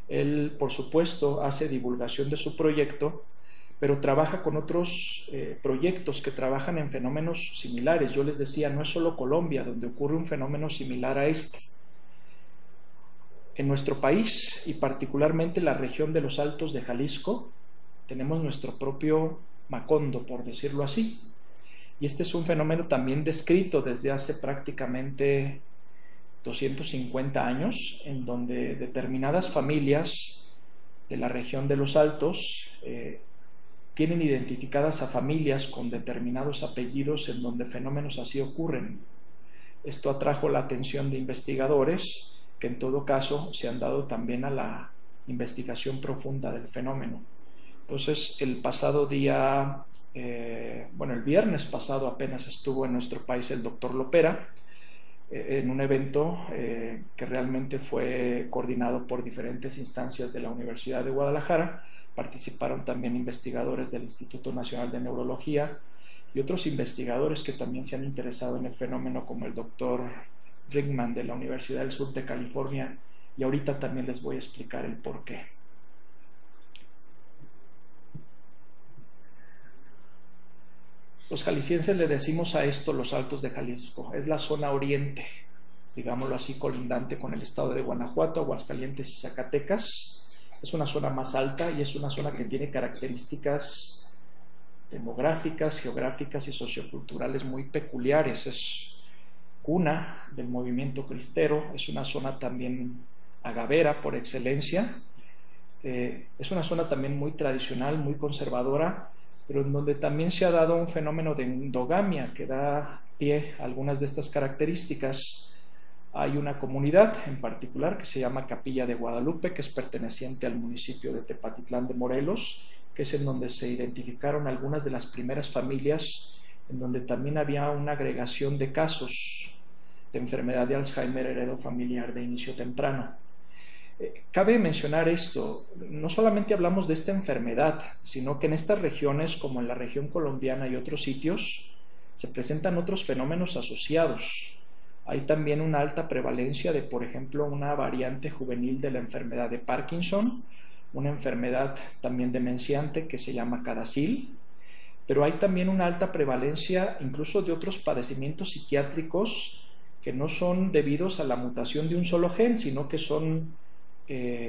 Él, por supuesto, hace divulgación de su proyecto, pero trabaja con otros proyectos que trabajan en fenómenos similares. Yo les decía, no es solo Colombia donde ocurre un fenómeno similar a este. En nuestro país, y particularmente la región de los Altos de Jalisco, tenemos nuestro propio Macondo, por decirlo así. Y este es un fenómeno también descrito desde hace prácticamente 250 años, en donde determinadas familias de la región de los Altos tienen identificadas a familias con determinados apellidos en donde fenómenos así ocurren. Esto atrajo la atención de investigadores que en todo caso se han dado también a la investigación profunda del fenómeno. Entonces, el pasado día, el viernes pasado apenas estuvo en nuestro país el doctor Lopera en un evento que realmente fue coordinado por diferentes instancias de la Universidad de Guadalajara. Participaron también investigadores del Instituto Nacional de Neurología y otros investigadores que también se han interesado en el fenómeno, como el doctor Rickman de la Universidad del Sur de California, y ahorita también les voy a explicar el por qué. Los jaliscienses le decimos a esto los Altos de Jalisco. Es la zona oriente, digámoslo así, colindante con el estado de Guanajuato, Aguascalientes y Zacatecas. Es una zona más alta y es una zona que tiene características demográficas, geográficas y socioculturales muy peculiares. Es cuna del movimiento cristero, es una zona también agavera por excelencia. Es una zona también muy tradicional, muy conservadora, pero en donde también se ha dado un fenómeno de endogamia que da pie a algunas de estas características. Hay una comunidad en particular que se llama Capilla de Guadalupe, que es perteneciente al municipio de Tepatitlán de Morelos, que es en donde se identificaron algunas de las primeras familias, en donde también había una agregación de casos de enfermedad de Alzheimer heredofamiliar de inicio temprano. Cabe mencionar esto, no solamente hablamos de esta enfermedad, sino que en estas regiones, como en la región colombiana y otros sitios, se presentan otros fenómenos asociados. Hay también una alta prevalencia de, por ejemplo, una variante juvenil de la enfermedad de Parkinson, una enfermedad también demenciante que se llama CADASIL, pero hay también una alta prevalencia incluso de otros padecimientos psiquiátricos que no son debidos a la mutación de un solo gen, sino que son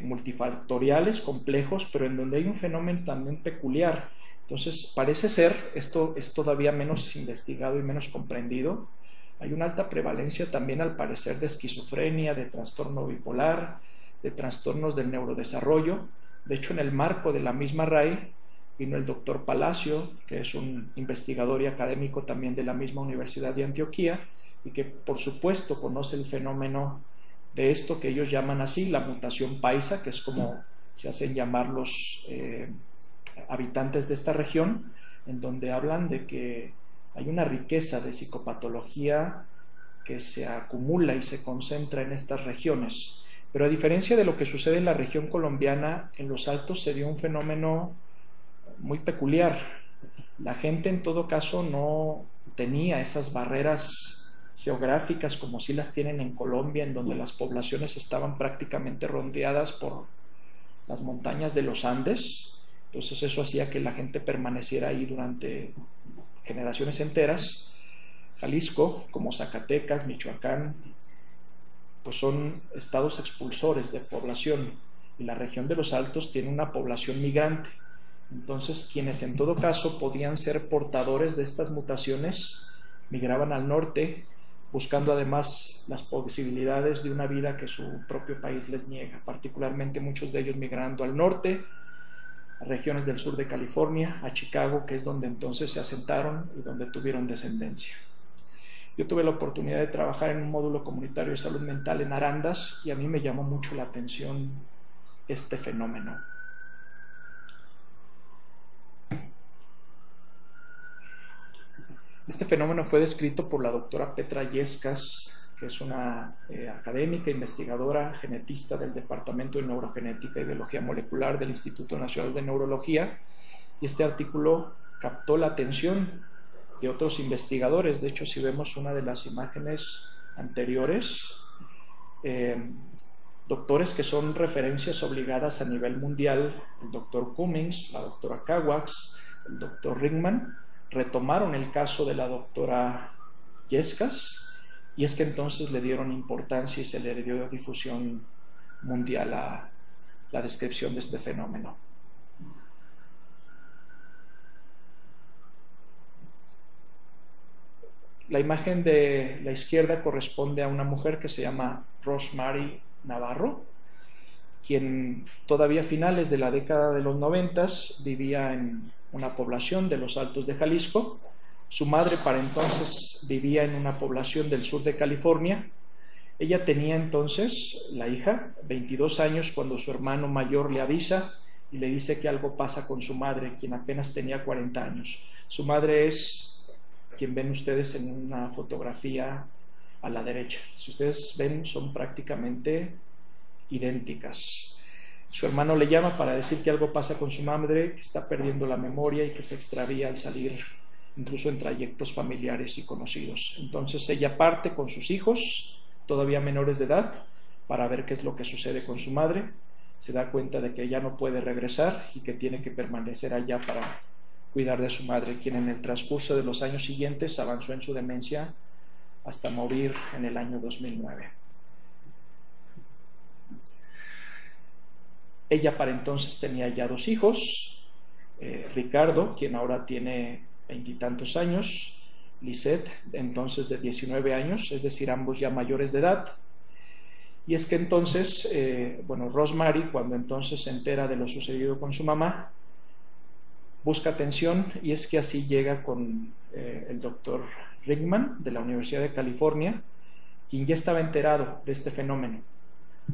multifactoriales, complejos, pero en donde hay un fenómeno también peculiar. Entonces, parece ser, esto es todavía menos investigado y menos comprendido, hay una alta prevalencia también al parecer de esquizofrenia, de trastorno bipolar, de trastornos del neurodesarrollo. De hecho, en el marco de la misma RAE vino el doctor Palacio, que es un investigador y académico también de la misma Universidad de Antioquía, y que por supuesto conoce el fenómeno de esto que ellos llaman así, la mutación paisa, que es como se hacen llamar los habitantes de esta región, en donde hablan de que hay una riqueza de psicopatología que se acumula y se concentra en estas regiones. Pero a diferencia de lo que sucede en la región colombiana, en los Altos se dio un fenómeno muy peculiar. La gente en todo caso no tenía esas barreras geográficas como sí las tienen en Colombia, en donde las poblaciones estaban prácticamente rodeadas por las montañas de los Andes. Entonces eso hacía que la gente permaneciera ahí durante generaciones enteras. Jalisco, como Zacatecas, Michoacán, pues son estados expulsores de población, y la región de los Altos tiene una población migrante. Entonces quienes en todo caso podían ser portadores de estas mutaciones migraban al norte buscando además las posibilidades de una vida que su propio país les niega, particularmente muchos de ellos migrando al norte, a regiones del sur de California, a Chicago, que es donde entonces se asentaron y donde tuvieron descendencia. Yo tuve la oportunidad de trabajar en un módulo comunitario de salud mental en Arandas y a mí me llamó mucho la atención este fenómeno. Este fenómeno fue descrito por la doctora Petra Yescas, que es una académica, investigadora, genetista del Departamento de Neurogenética y Biología Molecular del Instituto Nacional de Neurología, y este artículo captó la atención de otros investigadores. De hecho, si vemos una de las imágenes anteriores, doctores que son referencias obligadas a nivel mundial, el doctor Cummings, la doctora Kawax, el doctor Ringman, retomaron el caso de la doctora Yescas, y es que entonces le dieron importancia y se le dio difusión mundial a la descripción de este fenómeno. La imagen de la izquierda corresponde a una mujer que se llama Rosemary Navarro, quien todavía a finales de la década de los 90 vivía en una población de los Altos de Jalisco. Su madre para entonces vivía en una población del sur de California. Ella tenía entonces, la hija, 22 años cuando su hermano mayor le avisa y le dice que algo pasa con su madre, quien apenas tenía 40 años. Su madre es quien ven ustedes en una fotografía a la derecha. Si ustedes ven, son prácticamente idénticas. Su hermano le llama para decir que algo pasa con su madre, que está perdiendo la memoria y que se extravía al salir incluso en trayectos familiares y conocidos. Entonces ella parte con sus hijos, todavía menores de edad, para ver qué es lo que sucede con su madre. Se da cuenta de que ella no puede regresar y que tiene que permanecer allá para cuidar de su madre, quien en el transcurso de los años siguientes avanzó en su demencia hasta morir en el año 2009. Ella para entonces tenía ya 2 hijos, Ricardo, quien ahora tiene 20 y tantos años, Lisette, entonces de 19 años, es decir, ambos ya mayores de edad. Y es que entonces, Rosemary, cuando entonces se entera de lo sucedido con su mamá, busca atención, y es que así llega con el doctor Ringman de la Universidad de California, quien ya estaba enterado de este fenómeno.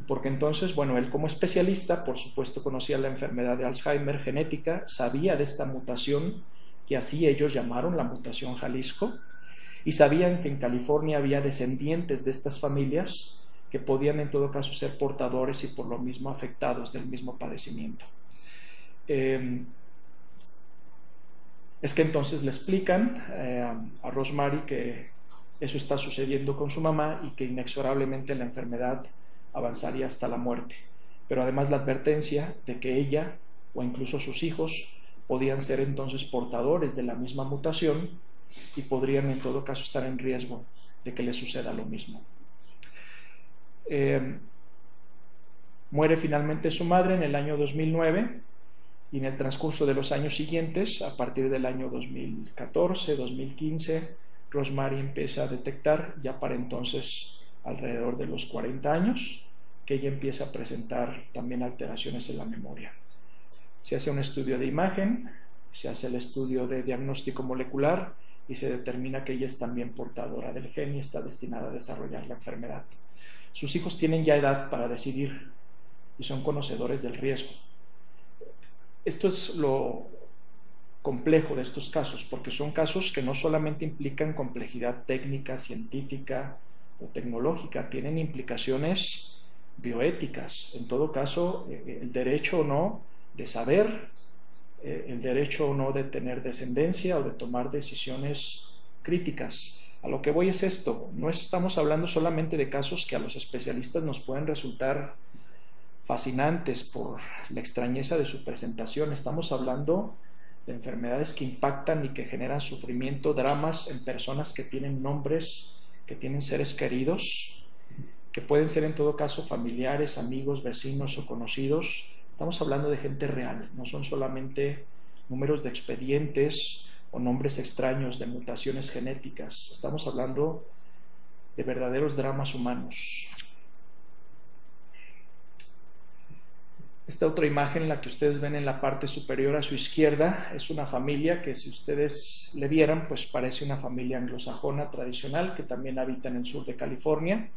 Porque entonces, él como especialista, por supuesto, conocía la enfermedad de Alzheimer genética, sabía de esta mutación, que así ellos llamaron la mutación Jalisco, y sabían que en California había descendientes de estas familias que podían en todo caso ser portadores y por lo mismo afectados del mismo padecimiento. Es que entonces le explican a Rosemary que eso está sucediendo con su mamá y que inexorablemente la enfermedad avanzaría hasta la muerte, pero además la advertencia de que ella o incluso sus hijos podían ser entonces portadores de la misma mutación y podrían en todo caso estar en riesgo de que les suceda lo mismo. Muere finalmente su madre en el año 2009 y en el transcurso de los años siguientes, a partir del año 2014, 2015, Rosemary empieza a detectar, ya para entonces alrededor de los 40 años, que ella empieza a presentar también alteraciones en la memoria. Se hace un estudio de imagen, se hace el estudio de diagnóstico molecular y se determina que ella es también portadora del gen y está destinada a desarrollar la enfermedad. Sus hijos tienen ya edad para decidir y son conocedores del riesgo. Esto es lo complejo de estos casos, porque son casos que no solamente implican complejidad técnica, científica o tecnológica, tienen implicaciones bioéticas. En todo caso, el derecho o no de saber, el derecho o no de tener descendencia o de tomar decisiones críticas. A lo que voy es esto: no estamos hablando solamente de casos que a los especialistas nos pueden resultar fascinantes por la extrañeza de su presentación. Estamos hablando de enfermedades que impactan y que generan sufrimiento, dramas en personas que tienen nombres, que tienen seres queridos, que pueden ser en todo caso familiares, amigos, vecinos o conocidos. Estamos hablando de gente real, no son solamente números de expedientes o nombres extraños de mutaciones genéticas. Estamos hablando de verdaderos dramas humanos. Esta otra imagen, la que ustedes ven en la parte superior a su izquierda, es una familia que, si ustedes le vieran, pues parece una familia anglosajona tradicional que también habita en el sur de California.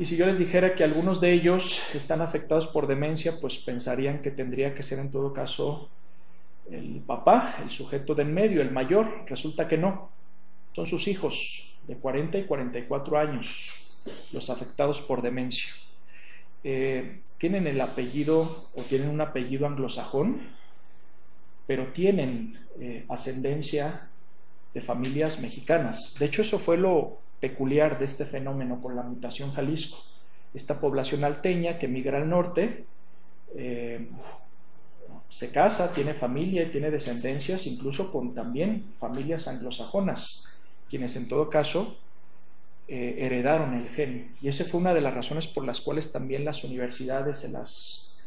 Y si yo les dijera que algunos de ellos están afectados por demencia, pues pensarían que tendría que ser en todo caso el papá, el sujeto de en medio, el mayor. Resulta que no, son sus hijos de 40 y 44 años los afectados por demencia. Tienen el apellido o tienen un apellido anglosajón, pero tienen ascendencia de familias mexicanas. De hecho, eso fue lo peculiar de este fenómeno con la mutación Jalisco. Esta población alteña que migra al norte se casa, tiene familia y tiene descendencias, incluso con también familias anglosajonas, quienes en todo caso heredaron el gen. Y esa fue una de las razones por las cuales también las universidades y las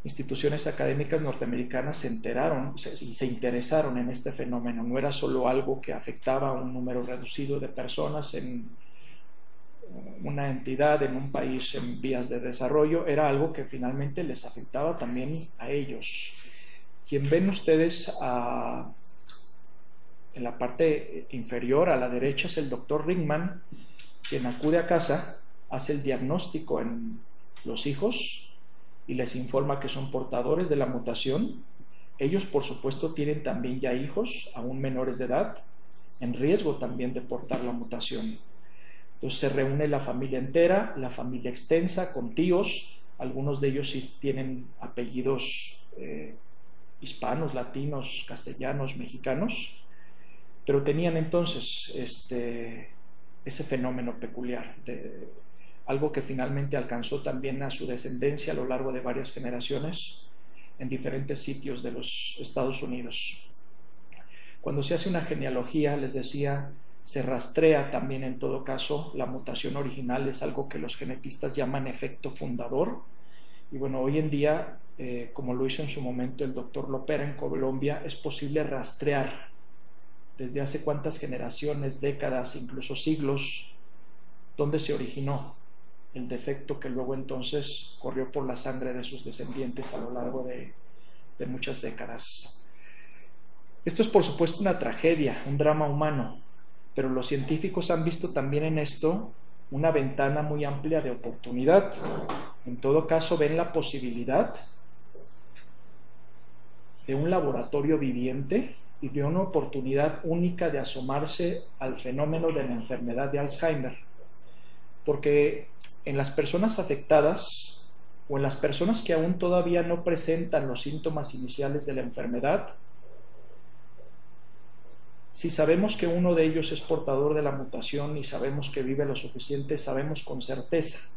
instituciones académicas norteamericanas se enteraron y se interesaron en este fenómeno. No era solo algo que afectaba a un número reducido de personas en una entidad, en un país en vías de desarrollo, era algo que finalmente les afectaba también a ellos. Quien ven ustedes en la parte inferior a la derecha es el doctor Ringman, quien acude a casa, hace el diagnóstico en los hijos y les informa que son portadores de la mutación. Ellos, por supuesto, tienen también ya hijos, aún menores de edad, en riesgo también de portar la mutación. Entonces se reúne la familia entera, la familia extensa, con tíos. Algunos de ellos sí tienen apellidos hispanos, latinos, castellanos, mexicanos, pero tenían entonces ese fenómeno peculiar, algo que finalmente alcanzó también a su descendencia a lo largo de varias generaciones en diferentes sitios de los Estados Unidos. Cuando se hace una genealogía, les decía, se rastrea también en todo caso la mutación original, es algo que los genetistas llaman efecto fundador. Y bueno, hoy en día, como lo hizo en su momento el doctor Lopera en Colombia, es posible rastrear desde hace cuántas generaciones, décadas, incluso siglos, dónde se originó el defecto que luego entonces corrió por la sangre de sus descendientes a lo largo de muchas décadas. Esto es por supuesto una tragedia, un drama humano, pero los científicos han visto también en esto una ventana muy amplia de oportunidad. En todo caso, ven la posibilidad de un laboratorio viviente y de una oportunidad única de asomarse al fenómeno de la enfermedad de Alzheimer. Porque en las personas afectadas o en las personas que aún todavía no presentan los síntomas iniciales de la enfermedad, si sabemos que uno de ellos es portador de la mutación y sabemos que vive lo suficiente, sabemos con certeza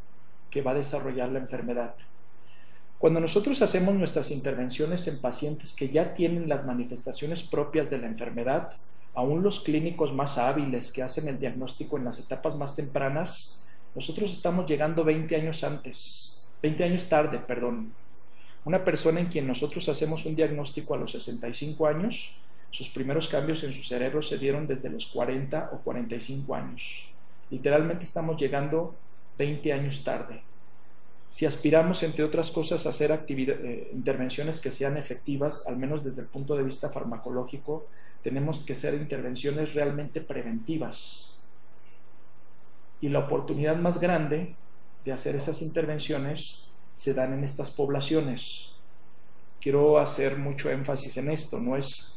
que va a desarrollar la enfermedad. Cuando nosotros hacemos nuestras intervenciones en pacientes que ya tienen las manifestaciones propias de la enfermedad, aún los clínicos más hábiles que hacen el diagnóstico en las etapas más tempranas, nosotros estamos llegando 20 años tarde. Una persona en quien nosotros hacemos un diagnóstico a los 65 años, sus primeros cambios en su cerebro se dieron desde los 40 o 45 años. Literalmente estamos llegando 20 años tarde. Si aspiramos, entre otras cosas, a hacer intervenciones que sean efectivas, al menos desde el punto de vista farmacológico, tenemos que hacer intervenciones realmente preventivas. Y la oportunidad más grande de hacer esas intervenciones se dan en estas poblaciones. Quiero hacer mucho énfasis en esto, no es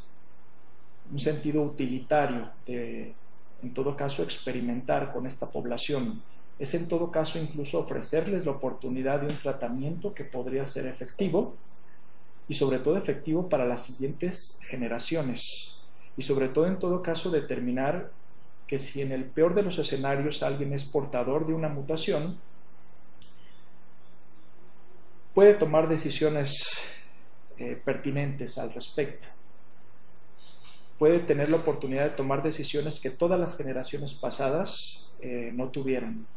un sentido utilitario de, en todo caso, experimentar con esta población. Es en todo caso incluso ofrecerles la oportunidad de un tratamiento que podría ser efectivo y sobre todo efectivo para las siguientes generaciones. Y sobre todo en todo caso determinar que si en el peor de los escenarios alguien es portador de una mutación, puede tomar decisiones pertinentes al respecto. Puede tener la oportunidad de tomar decisiones que todas las generaciones pasadas no tuvieron.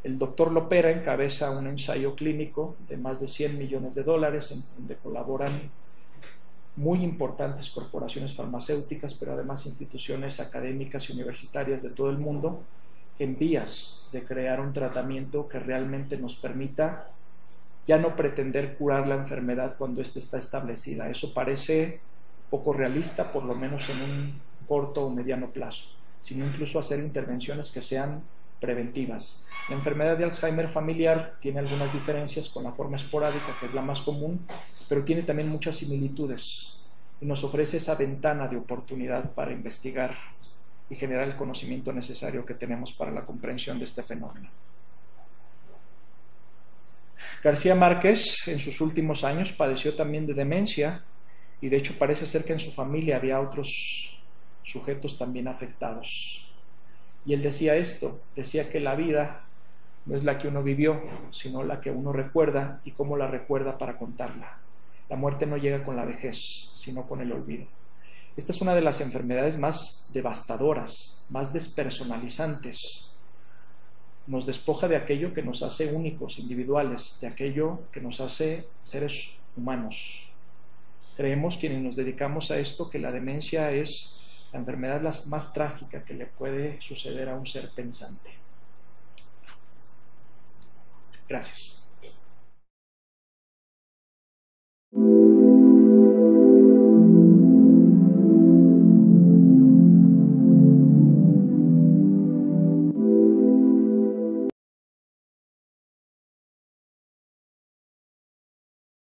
El doctor Lopera encabeza un ensayo clínico de más de $100 millones en donde colaboran muy importantes corporaciones farmacéuticas, pero además instituciones académicas y universitarias de todo el mundo, en vías de crear un tratamiento que realmente nos permita ya no pretender curar la enfermedad cuando ésta está establecida. Eso parece poco realista, por lo menos en un corto o mediano plazo, sino incluso hacer intervenciones que sean preventivas. La enfermedad de Alzheimer familiar tiene algunas diferencias con la forma esporádica, que es la más común, pero tiene también muchas similitudes y nos ofrece esa ventana de oportunidad para investigar y generar el conocimiento necesario que tenemos para la comprensión de este fenómeno. García Márquez en sus últimos años padeció también de demencia y de hecho parece ser que en su familia había otros sujetos también afectados. Y él decía esto, decía que la vida no es la que uno vivió, sino la que uno recuerda y cómo la recuerda para contarla. La muerte no llega con la vejez, sino con el olvido. Esta es una de las enfermedades más devastadoras, más despersonalizantes. Nos despoja de aquello que nos hace únicos, individuales, de aquello que nos hace seres humanos. Creemos quienes nos dedicamos a esto que la demencia es la enfermedad más trágica que le puede suceder a un ser pensante. Gracias.